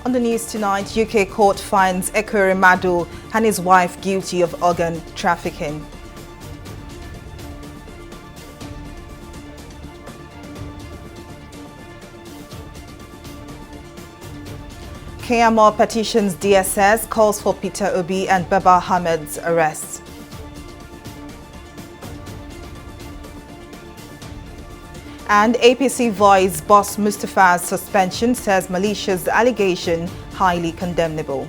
On the news tonight, UK court finds Ekweremadu and his wife guilty of organ trafficking. Keyamo petitions DSS, calls for Peter Obi and Baba Ahmed's arrest. And APC voice Boss Mustafa's suspension, says malicious allegation highly condemnable.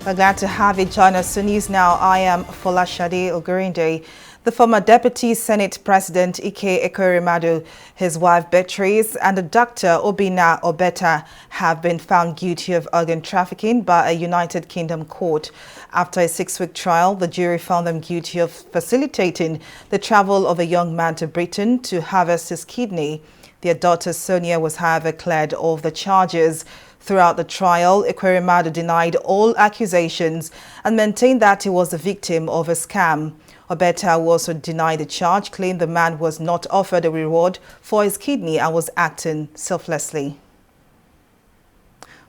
We're glad to have you join us. So news now, I am Folashade Ogurinde. The former Deputy Senate President Ike Ekweremadu, his wife Beatrice, and the doctor Obinna Obeta have been found guilty of organ trafficking by a United Kingdom court. After a 6-week trial, the jury found them guilty of facilitating the travel of a young man to Britain to harvest his kidney. Their daughter Sonia was, however, cleared of the charges. Throughout the trial, Ekweremadu denied all accusations and maintained that he was the victim of a scam. Obeta, who also denied the charge, claimed the man was not offered a reward for his kidney and was acting selflessly.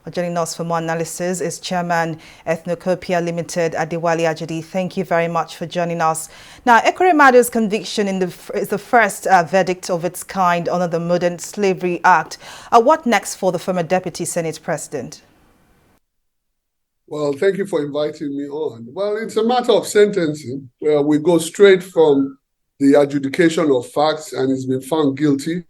Joining us for more analysis is Chairman Ethnocopia Limited, Adewale Ajadi. Thank you very much for joining us. Now, Ekweremadu's conviction is the first verdict of its kind under the Modern Slavery Act. What next for the former Deputy Senate President? Well, thank you for inviting me on. Well, it's a matter of sentencing, where we go straight from the adjudication of facts, and he's been found guilty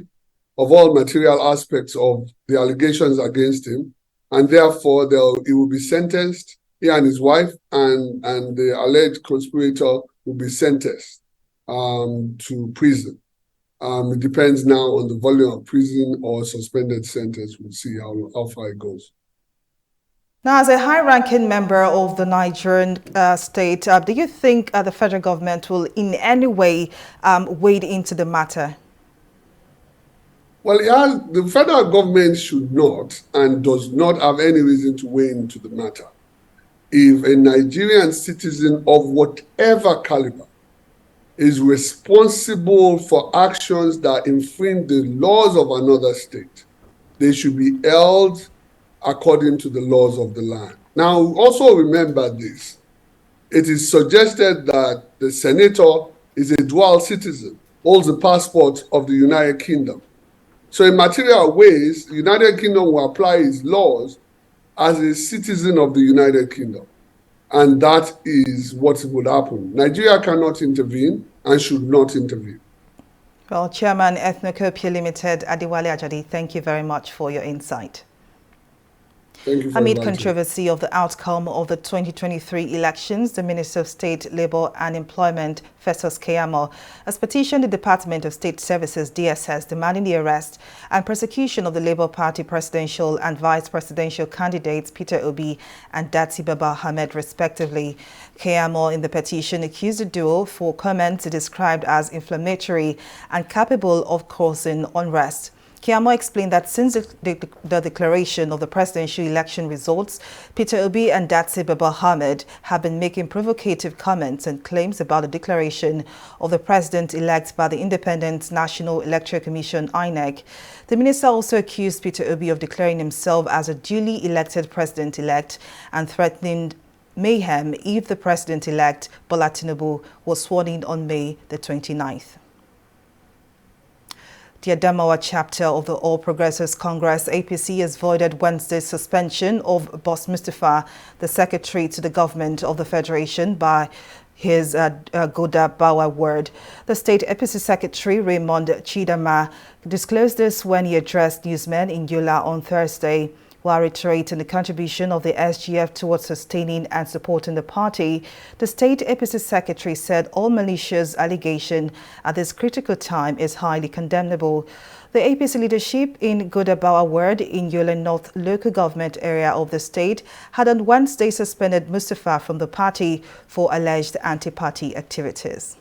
of all material aspects of the allegations against him. And therefore, he will be sentenced, he and his wife, and the alleged conspirator will be sentenced to prison. It depends now on the volume of prison or suspended sentence. We'll see how far it goes. Now, as a high-ranking member of the Nigerian state, do you think the federal government will in any way wade into the matter? Well, the federal government should not and does not have any reason to weigh into the matter. If a Nigerian citizen of whatever caliber is responsible for actions that infringe the laws of another state, they should be held according to the laws of the land. Now, also remember this. It is suggested that the senator is a dual citizen, holds a passport of the United Kingdom. So in material ways, the United Kingdom will apply its laws as a citizen of the United Kingdom. And that is what would happen. Nigeria cannot intervene and should not intervene. Well, Chairman Ethnocopia Limited, Adewale Ajadi, thank you very much for your insight. Amid controversy of the outcome of the 2023 elections, the Minister of State, Labour and Employment, Festus Keyamo, has petitioned the Department of State Services, DSS, demanding the arrest and prosecution of the Labour Party presidential and vice presidential candidates Peter Obi and Dati Baba Ahmed, respectively. Keyamo, in the petition, accused the duo for comments described as inflammatory and capable of causing unrest. Keyamo explained that since the declaration of the presidential election results, Peter Obi and Dati Baba Ahmed have been making provocative comments and claims about the declaration of the president-elect by the Independent National Electoral Commission, INEC. The minister also accused Peter Obi of declaring himself as a duly elected president-elect and threatening mayhem if the president-elect, Bola Tinubu, was sworn in on May the 29th. The Adamawa chapter of the All Progressives Congress, APC, has voided Wednesday's suspension of Boss Mustafa, the secretary to the government of the Federation, by his Goda Bawa word. The state APC secretary, Raymond Chidama, disclosed this when he addressed newsmen in Yola on Thursday. While reiterating the contribution of the SGF towards sustaining and supporting the party, the state APC secretary said all malicious allegation at this critical time is highly condemnable. The APC leadership in Godabawa ward in Yola North local government area of the state had on Wednesday suspended Mustafa from the party for alleged anti-party activities.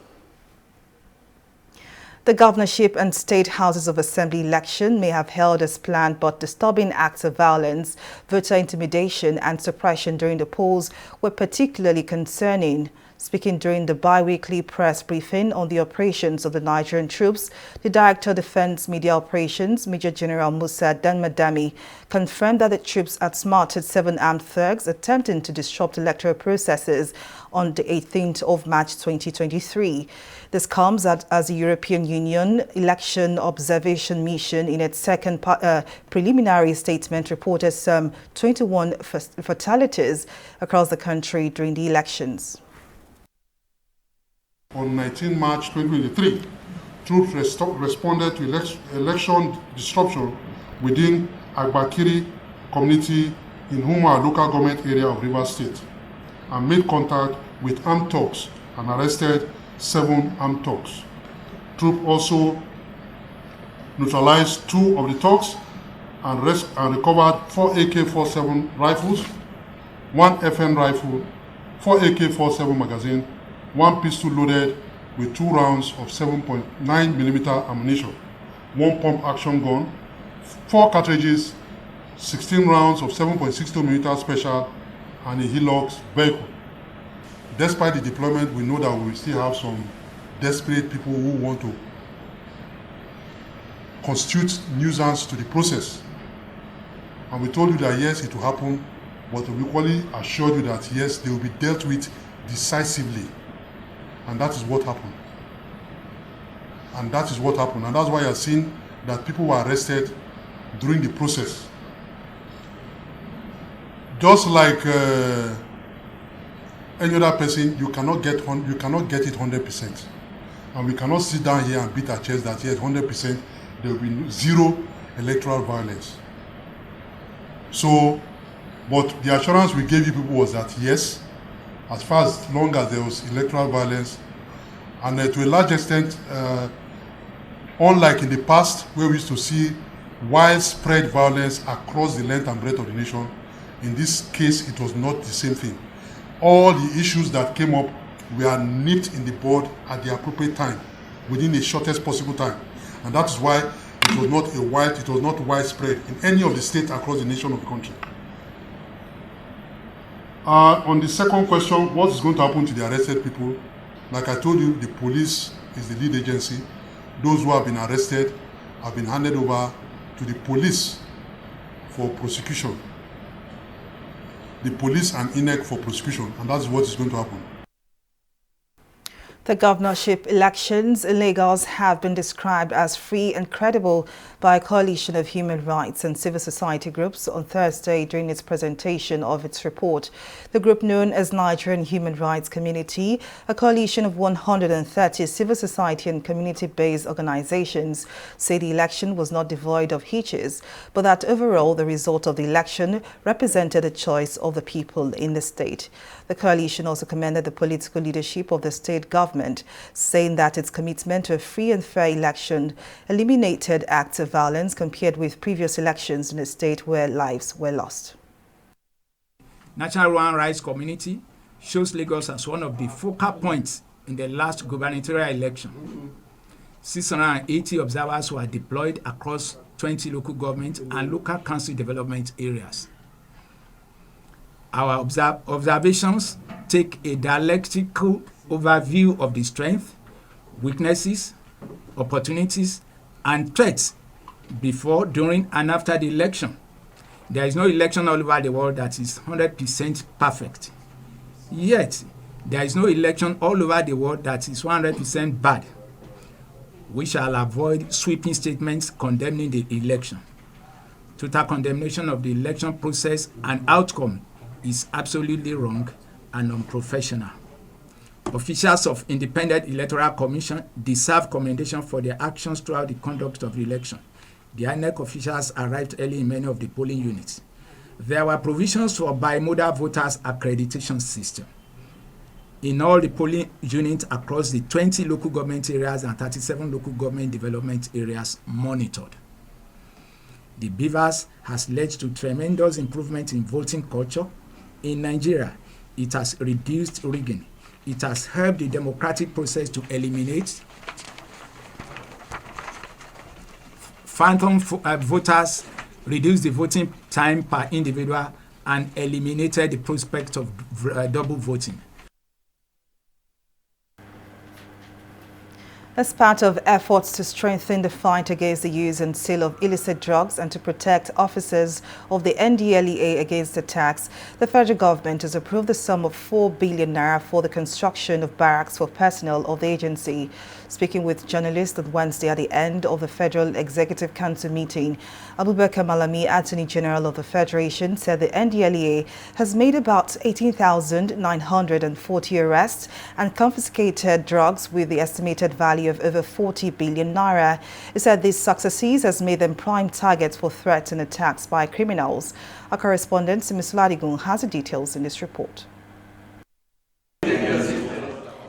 The governorship and state houses of assembly election may have held as planned, but disturbing acts of violence, voter intimidation and suppression during the polls were particularly concerning. Speaking during the bi-weekly press briefing on the operations of the Nigerian troops, the Director of Defense Media Operations, Major General Musa Danmadami, confirmed that the troops outsmarted 7 armed thugs attempting to disrupt electoral processes on the 18th of March 2023. This comes as the European Union Election Observation Mission in its second preliminary statement reported some 21 fatalities across the country during the elections. On 19 March 2023, troops responded to election disruption within Agbakiri community in Huma local government area of Rivers State and made contact with armed thugs and arrested 7 armed thugs. Troops also neutralized 2 of the thugs and recovered 4 AK-47 rifles, 1 FN rifle, 4 AK-47 magazine, 1 pistol loaded with 2 rounds of 7.9mm ammunition, 1 pump action gun, 4 cartridges, 16 rounds of 7.62mm special, and a Hilux vehicle. Despite the deployment, we know that we still have some desperate people who want to constitute nuisance to the process. And we told you that yes, it will happen, but we equally assured you that yes, they will be dealt with decisively. And that is what happened. And that is what happened. And that's why you're seeing that people were arrested during the process. Just like any other person, you cannot get it 100%. And we cannot sit down here and beat our chest that yes, 100% there will be 0 electoral violence. So, but the assurance we gave you people was that yes, as long as there was electoral violence, and to a large extent, unlike in the past where we used to see widespread violence across the length and breadth of the nation, in this case it was not the same thing. All the issues that came up were nipped in the bud at the appropriate time, within the shortest possible time, and that is why it was not widespread in any of the states across the nation of the country. On the second question, what is going to happen to the arrested people? Like I told you, the police is the lead agency. Those who have been arrested have been handed over to the police for prosecution. The police and INEC for prosecution, and that's what is going to happen. The governorship elections in Lagos have been described as free and credible by a coalition of human rights and civil society groups on Thursday during its presentation of its report. The group known as Nigerian Human Rights Community, a coalition of 130 civil society and community-based organizations, say the election was not devoid of hitches, but that overall the result of the election represented the choice of the people in the state. The coalition also commended the political leadership of the state government, saying that its commitment to a free and fair election eliminated acts of violence compared with previous elections in the state where lives were lost. National Human Rights Community shows Lagos as one of the focal points in the last gubernatorial election. 680 observers were deployed across 20 local government and local council development areas. Our observations take a dialectical overview of the strengths, weaknesses, opportunities, and threats before, during, and after the election. There is no election all over the world that is 100% perfect. Yet, there is no election all over the world that is 100% bad. We shall avoid sweeping statements condemning the election. Total condemnation of the election process and outcome is absolutely wrong and unprofessional. Officials of Independent Electoral Commission deserve commendation for their actions throughout the conduct of the election. The INEC officials arrived early in many of the polling units. There were provisions for bimodal voters accreditation system in all the polling units across the 20 local government areas and 37 local government development areas monitored. The BVAS has led to tremendous improvement in voting culture. In Nigeria, it has reduced rigging. It has helped the democratic process to eliminate phantom voters, reduce the voting time per individual, and eliminated the prospect of double voting. As part of efforts to strengthen the fight against the use and sale of illicit drugs and to protect officers of the NDLEA against attacks, the federal government has approved the sum of 4 billion naira for the construction of barracks for personnel of the agency. Speaking with journalists on Wednesday at the end of the Federal Executive Council meeting, Abubakar Malami, Attorney General of the Federation, said the NDLEA has made about 18,940 arrests and confiscated drugs with the estimated value of over 40 billion naira. He said these successes has made them prime targets for threats and attacks by criminals. Our correspondent, Ms. Ladigun, has the details in this report.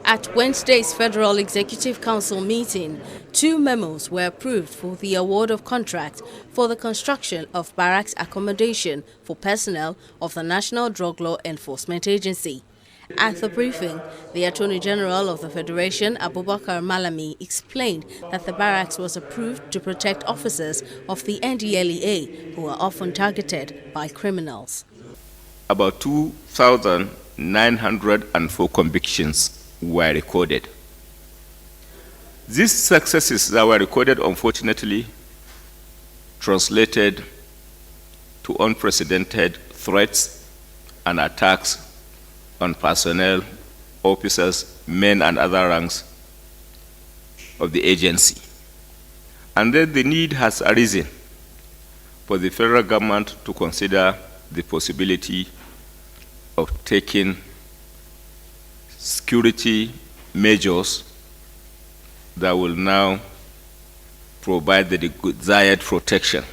At Wednesday's Federal Executive Council meeting, 2 memos were approved for the award of contract for the construction of barracks accommodation for personnel of the National Drug Law Enforcement Agency. At the briefing, the Attorney General of the Federation, Abubakar Malami, explained that the barracks was approved to protect officers of the NDLEA who are often targeted by criminals. About 2,904 convictions were recorded. These successes that were recorded, unfortunately, translated to unprecedented threats and attacks on personnel, officers, men, and other ranks of the agency. And then the need has arisen for the federal government to consider the possibility of taking security measures that will now provide the desired protection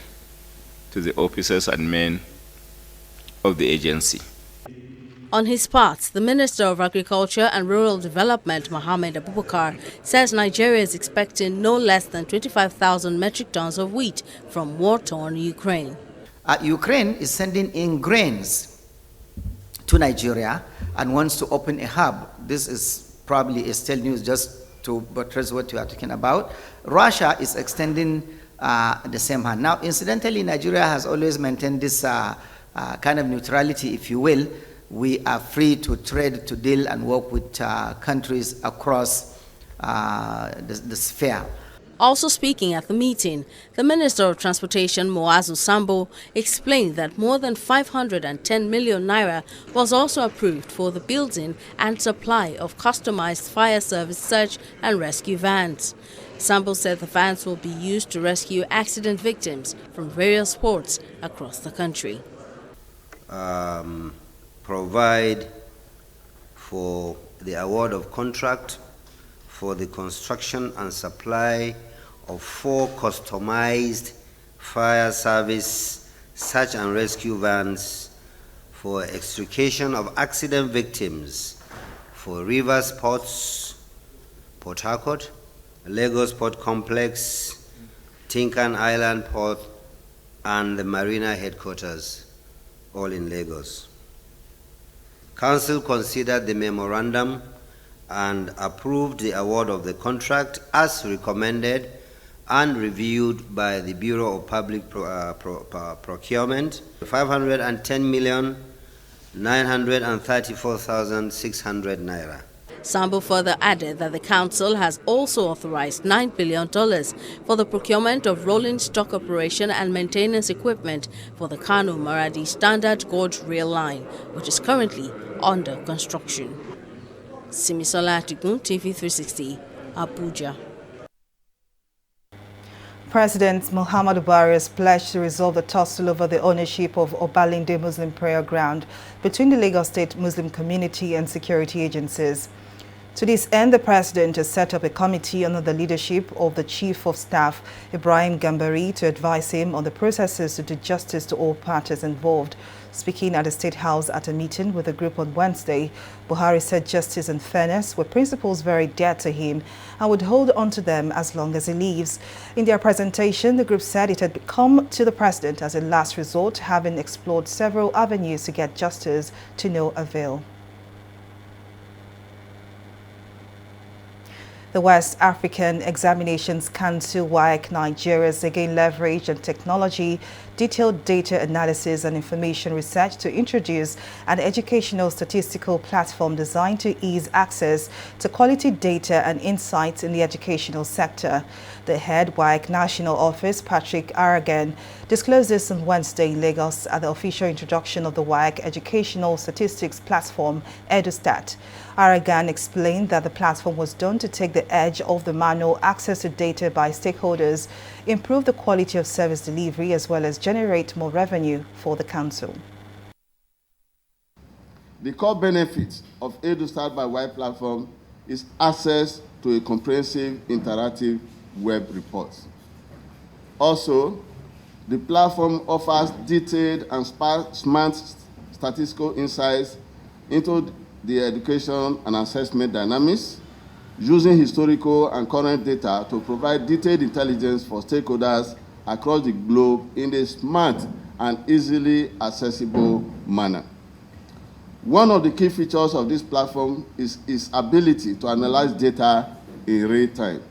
to the officers and men of the agency. On his part, the Minister of Agriculture and Rural Development, Mohammed Abubakar, says Nigeria is expecting no less than 25,000 metric tons of wheat from war-torn Ukraine. Ukraine is sending in grains to Nigeria and wants to open a hub. This is probably still news, just to buttress what you are talking about. Russia is extending the same hand. Now, incidentally, Nigeria has always maintained this kind of neutrality, if you will. We are free to trade, to deal, and work with countries across the sphere. Also speaking at the meeting, the Minister of Transportation, Muazu Sambo, explained that more than 510 million naira was also approved for the building and supply of customized fire service search and rescue vans. Sambo said the vans will be used to rescue accident victims from various ports across the country. Provide for the award of contract for the construction and supply of 4 customized fire service search and rescue vans for extrication of accident victims for Rivers Ports, Port Harcourt, Lagos Port Complex, Tinkan Island Port, and the Marina Headquarters, all in Lagos. Council considered the memorandum and approved the award of the contract as recommended and reviewed by the Bureau of Public Procurement, 510,934,600 naira. Sambo further added that the council has also authorized $9 billion for the procurement of rolling stock operation and maintenance equipment for the Kano-Maradi Standard Gauge Rail Line, which is currently under construction. Simisola Atigun, TV360, Abuja. President Muhammadu Buhari has pledged to resolve the tussle over the ownership of Obalende Muslim prayer ground between the Lagos State Muslim community and security agencies. To this end, the president has set up a committee under the leadership of the Chief of Staff, Ibrahim Gambari, to advise him on the processes to do justice to all parties involved. Speaking at the State House at a meeting with the group on Wednesday, Buhari said justice and fairness were principles very dear to him and would hold on to them as long as he lives. In their presentation, the group said it had come to the president as a last resort, having explored several avenues to get justice to no avail. The West African Examinations Council, WAEC Nigeria, is again leveraged on technology detailed data analysis and information research to introduce an educational statistical platform designed to ease access to quality data and insights in the educational sector. The head WAEC National Office, Patrick Aragan, disclosed this on Wednesday in Lagos at the official introduction of the WAEC Educational Statistics Platform, EduStat. Aragan explained that the platform was done to take the edge off the manual access to data by stakeholders, improve the quality of service delivery, as well as generate more revenue for the council. The core benefit of EduStat by WAEC platform is access to a comprehensive interactive web report. Also, the platform offers detailed and smart statistical insights into the education and assessment dynamics, using historical and current data to provide detailed intelligence for stakeholders across the globe in a smart and easily accessible manner. One of the key features of this platform is its ability to analyze data in real time.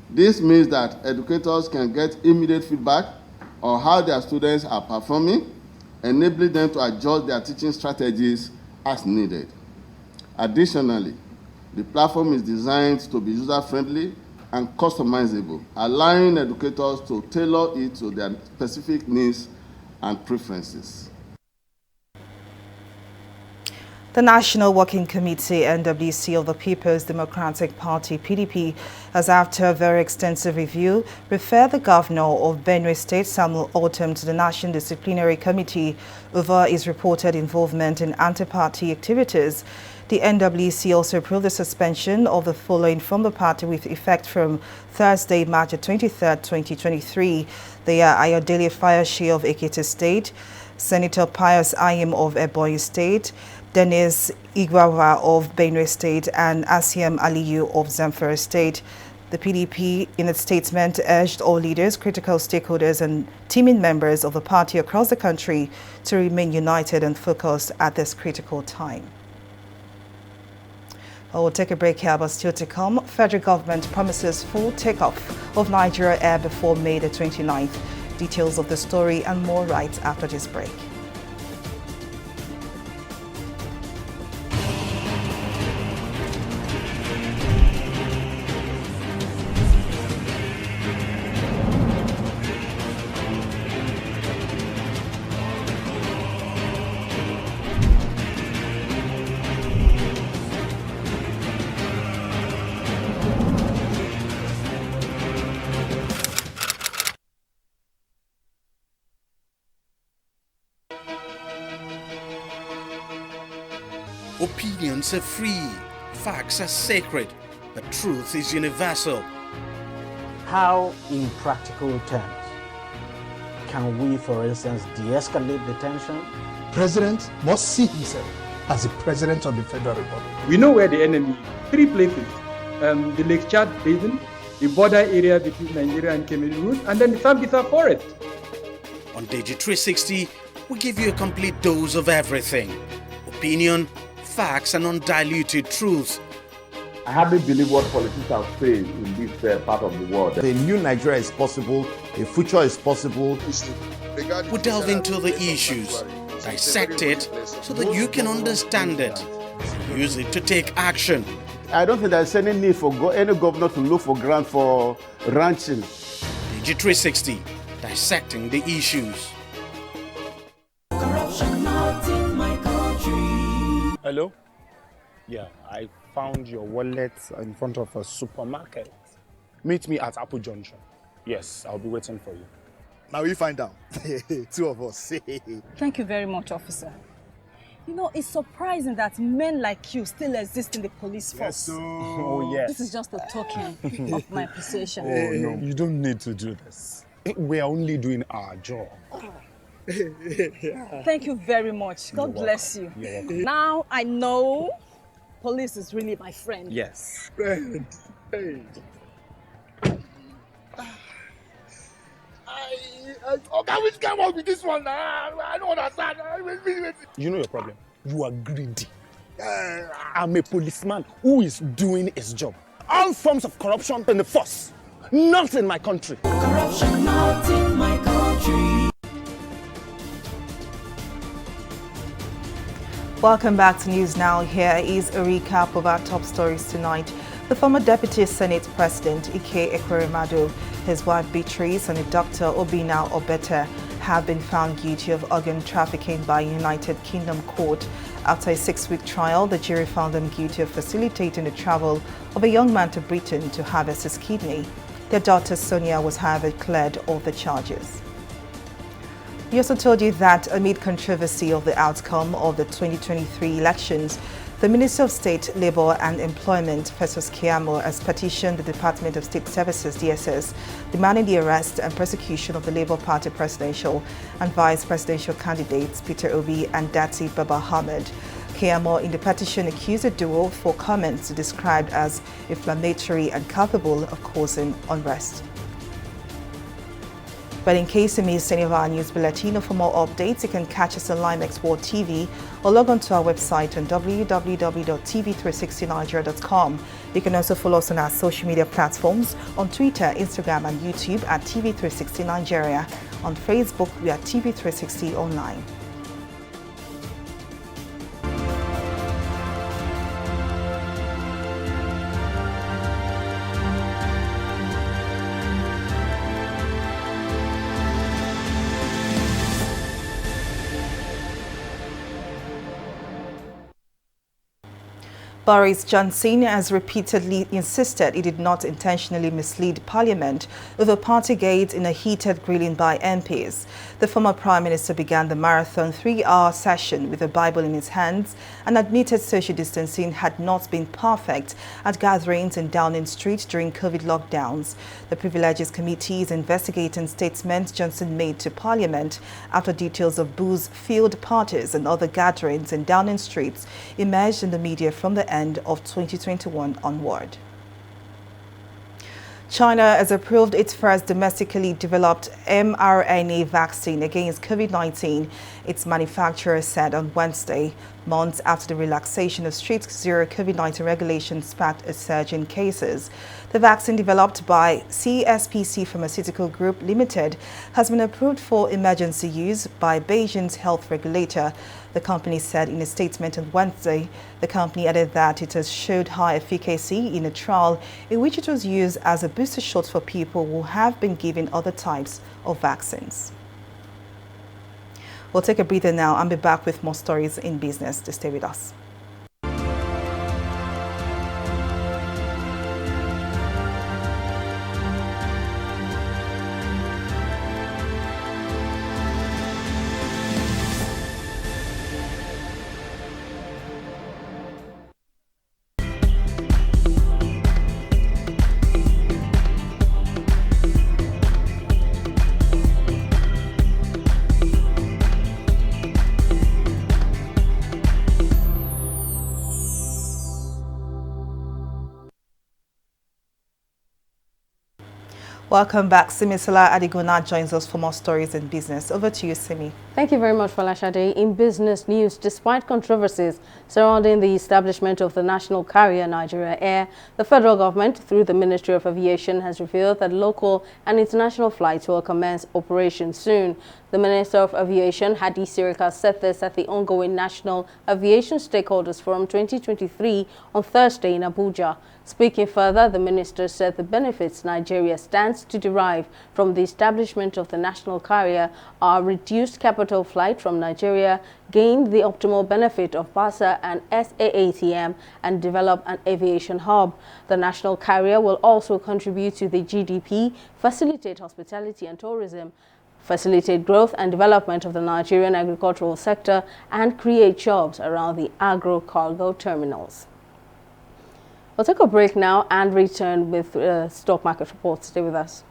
This means that educators can get immediate feedback on how their students are performing, enabling them to adjust their teaching strategies as needed. Additionally, the platform is designed to be user-friendly and customizable, allowing educators to tailor it to their specific needs and preferences. The National Working Committee, NWC, of the People's Democratic Party, PDP, has, after a very extensive review, referred the Governor of Benue State, Samuel Ortom, to the National Disciplinary Committee over his reported involvement in anti-party activities. The NWC also approved the suspension of the following from the party with effect from Thursday, March 23rd, 2023. They are Ayodele Fayose of Ekiti State, Senator Pius Ayim of Ebonyi State, Dennis Igwawa of Benue State, and Asiem Aliyu of Zamfara State. The PDP, in its statement, urged all leaders, critical stakeholders, and teaming members of the party across the country to remain united and focused at this critical time. We'll take a break here, but still to come. Federal government promises full takeoff of Nigeria Air before May the 29th. Details of the story and more right after this break. Opinions are free, facts are sacred, but truth is universal. How, in practical terms, can we, for instance, de-escalate the tension? President must see himself as the President of the Federal Republic. We know where the enemy is. 3 places. The Lake Chad Basin, the border area between Nigeria and Cameroon, and then the Sambisa Forest. On Digi 360, we give you a complete dose of everything. Opinion, facts, and undiluted truth. I hardly believe what politicians say in this part of the world. A new Nigeria is possible, a future is possible. We delve into the issues, dissect it so that you can understand it, use it to take action. I don't think there's any need for any governor to look for grant for ranching. Digi 360, dissecting the issues. Corruption not in my country. Hello? Yeah, I found your wallet in front of a supermarket. Meet me at Apple Junction. Yes, I'll be waiting for you. Now we find out. 2 of us. Thank you very much, officer. You know, it's surprising that men like you still exist in the police force. Yes, so... Oh, yes. This is just a token of my appreciation. Oh, no, you don't need to do this. We are only doing our job. Thank you very much. God bless you. You're welcome. Now I know police is really my friend. Yes. Friend. Hey. Which came out with this one? I don't understand. You know your problem. You are greedy. I'm a policeman who is doing his job. All forms of corruption in the force, not in my country. Corruption not in my country. Welcome back to News Now. Here is a recap of our top stories tonight. The former Deputy Senate President Ike Ekweremadu, his wife Beatrice, and a Dr. Obina Obeta have been found guilty of organ trafficking by United Kingdom court. After a 6-week trial, the jury found them guilty of facilitating the travel of a young man to Britain to harvest his kidney. Their daughter Sonia was, however, cleared of the charges. We also told you that amid controversy of the outcome of the 2023 elections, the Minister of State, Labour and Employment, Festus Keyamo, has petitioned the Department of State Services, DSS, demanding the arrest and prosecution of the Labour Party presidential and vice presidential candidates Peter Obi and Dati Baba Ahmed. Keyamo in the petition accused the duo for comments described as inflammatory and culpable of causing unrest. But in case you missed any of our news bulletin, or for more updates, you can catch us on Limex World TV or log on to our website on www.tv360nigeria.com. You can also follow us on our social media platforms on Twitter, Instagram and YouTube at TV360 Nigeria. On Facebook, we are TV360 Online. Boris Johnson has repeatedly insisted he did not intentionally mislead Parliament over Partygate in a heated grilling by MPs. The former Prime Minister began the marathon 3-hour session with a Bible in his hands and admitted social distancing had not been perfect at gatherings in Downing Street during COVID lockdowns. The Privileges Committee is investigating statements Johnson made to Parliament after details of booze-filled parties and other gatherings in Downing Street emerged in the media from the end of 2021 onward. China has approved its first domestically developed mRNA vaccine against COVID-19, its manufacturer said on Wednesday, months after the relaxation of strict zero COVID-19 regulations sparked a surge in cases. The vaccine, developed by CSPC Pharmaceutical Group Limited, has been approved for emergency use by Beijing's health regulator. The company said in a statement on Wednesday. The company added that it has showed high efficacy in a trial in which it was used as a booster shot for people who have been given other types of vaccines. We'll take a breather now and be back with more stories in business. To stay with us. Welcome back. Simisola Adigona joins us for more stories in business. Over to you, Simi. Thank you very much, Falashade. In business news, despite controversies surrounding the establishment of the national carrier Nigeria Air, the federal government, through the Ministry of Aviation, has revealed that local and international flights will commence operation soon. The Minister of Aviation, Hadi Sirika, said this at the ongoing National Aviation Stakeholders Forum 2023 on Thursday in Abuja. Speaking further, the minister said the benefits Nigeria stands to derive from the establishment of the national carrier are reduced capital flight from Nigeria, gain the optimal benefit of BASA and SAATM, and develop an aviation hub. The national carrier will also contribute to the GDP, facilitate hospitality and tourism, facilitate growth and development of the Nigerian agricultural sector, and create jobs around the agro-cargo terminals. We'll take a break now and return with stock market reports. Stay with us.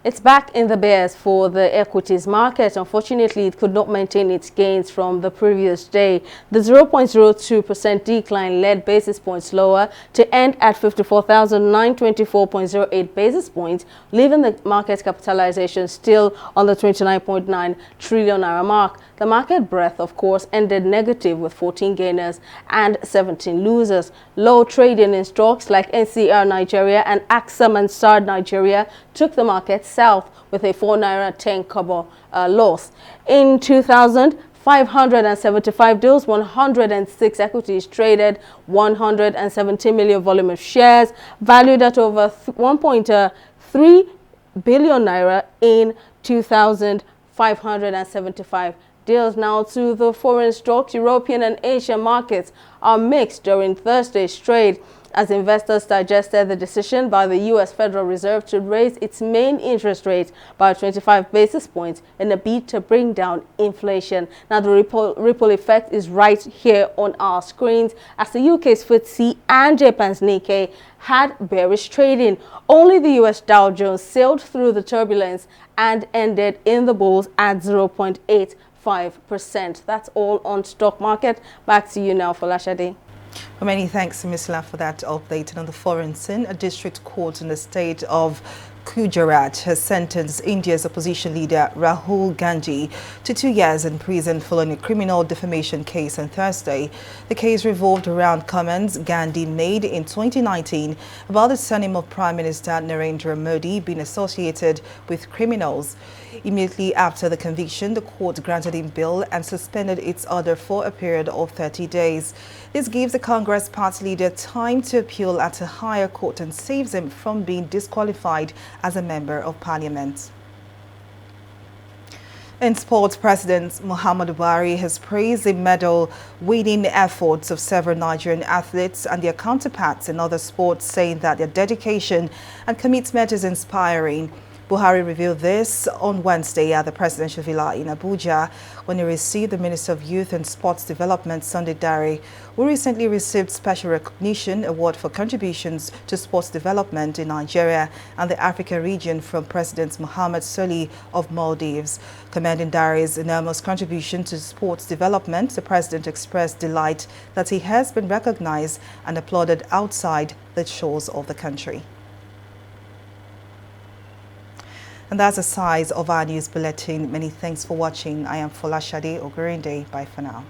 It's back in the bears for the equities market. Unfortunately, it could not maintain its gains from the previous day. The 0.02% decline led basis points lower to end at 54,924.08 basis points, leaving the market capitalization still on the 29.9 trillion naira mark. The market breadth, of course, ended negative with 14 gainers and 17 losers. Low trading in stocks like NCR Nigeria and AXA Mansard Nigeria took the market south with a 4 naira 10 kobo loss. In 2,575 deals, 106 equities traded, 170 million volume of shares valued at over 1.3 billion naira in 2,575 deals. Now to the foreign stocks. European and Asian markets are mixed during Thursday's trade as investors digested the decision by the U.S. Federal Reserve to raise its main interest rate by 25 basis points in a bid to bring down inflation. Now, the ripple effect is right here on our screens as the UK's FTSE and Japan's Nikkei had bearish trading. Only the U.S. Dow Jones sailed through the turbulence and ended in the bulls at 0.85%. That's all on stock market. Back to you now, Folashade. Well, many thanks, Ms. La, for that update. And on the foreign scene, a district court in the state of Gujarat has sentenced India's opposition leader Rahul Gandhi to 2 years in prison following a criminal defamation case on Thursday. The case revolved around comments Gandhi made in 2019 about the surname of Prime Minister Narendra Modi being associated with criminals. Immediately after the conviction, the court granted him bail and suspended its order for a period of 30 days. This gives the Congress party leader time to appeal at a higher court and saves him from being disqualified as a member of parliament. In sports, President Muhammadu Buhari has praised the medal-winning efforts of several Nigerian athletes and their counterparts in other sports, saying that their dedication and commitment is inspiring. Buhari revealed this on Wednesday at the presidential villa in Abuja when he received the Minister of Youth and Sports Development, Sunday Dare, who recently received Special Recognition Award for contributions to sports development in Nigeria and the Africa region from President Mohamed Soli of Maldives. Commending Dare's enormous contribution to sports development, the president expressed delight that he has been recognized and applauded outside the shores of the country. And that's the size of our news bulletin. Many thanks for watching. I am Folashade Ogurinde. Bye for now.